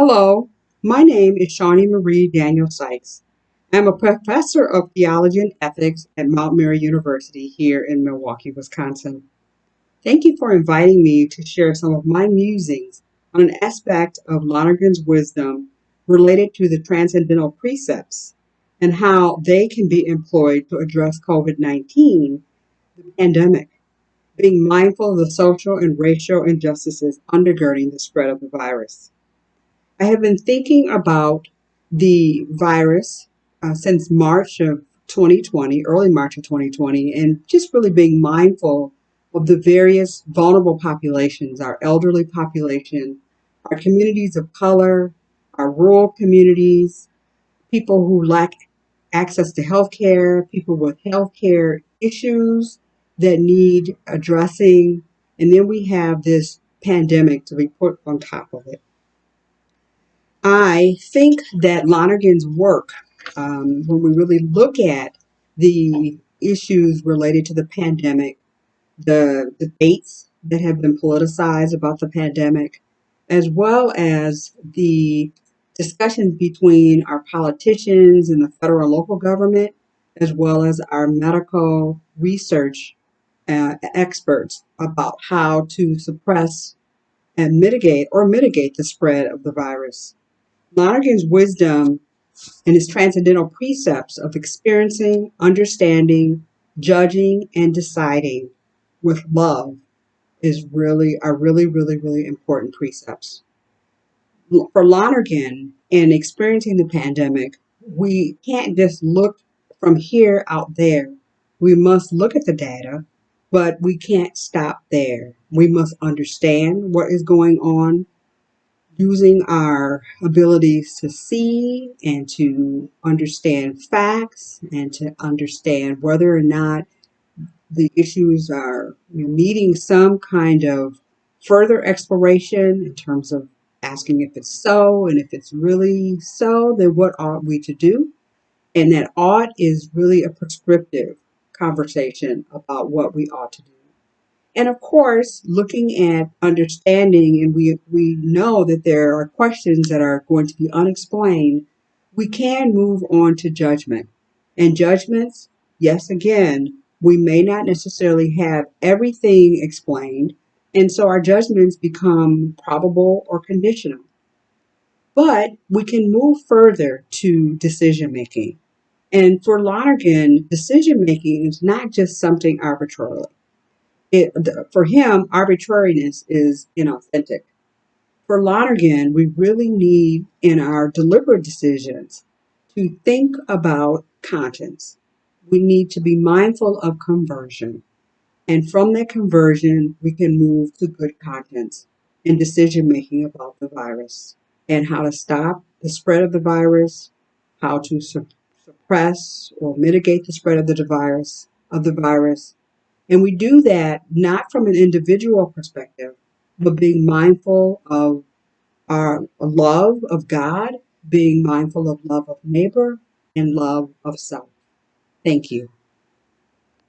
Hello, my name is Shawnee Marie Daniel Sykes. I'm a professor of theology and ethics at Mount Mary University here in Milwaukee, Wisconsin. Thank you for inviting me to share some of my musings on an aspect of Lonergan's wisdom related to the transcendental precepts and how they can be employed to address COVID-19, the pandemic, being mindful of the social and racial injustices undergirding the spread of the virus. I have been thinking about the virus since March of 2020, early March of 2020, and just really being mindful of the various vulnerable populations, our elderly population, our communities of color, our rural communities, people who lack access to health care, people with health care issues that need addressing, and then we have this pandemic to be put on top of it. I think that Lonergan's work, when we really look at the issues related to the pandemic, the debates that have been politicized about the pandemic, as well as the discussions between our politicians and the federal and local government, as well as our medical research experts about how to suppress and mitigate the spread of the virus. Lonergan's wisdom and his transcendental precepts of experiencing, understanding, judging, and deciding with love are really important precepts. For Lonergan and experiencing the pandemic, we can't just look from here out there. We must look at the data, but we can't stop there. We must understand what is going on using our abilities to see and to understand facts and to understand whether or not the issues are needing some kind of further exploration in terms of asking if it's so, and if it's really so, then what ought we to do? And that ought is really a prescriptive conversation about what we ought to do. And of course, looking at understanding, and we know that there are questions that are going to be unexplained, we can move on to judgment. And judgments, yes, again, we may not necessarily have everything explained, and so our judgments become probable or conditional. But we can move further to decision making. And for Lonergan, decision making is not just something arbitrary. For him, arbitrariness is inauthentic. For Lonergan, we really need in our deliberate decisions to think about conscience. We need to be mindful of conversion. And from that conversion, we can move to good conscience and decision making about the virus and how to stop the spread of the virus, how to suppress or mitigate the spread of the virus. And we do that not from an individual perspective, but being mindful of our love of God, being mindful of love of neighbor, and love of self. Thank you.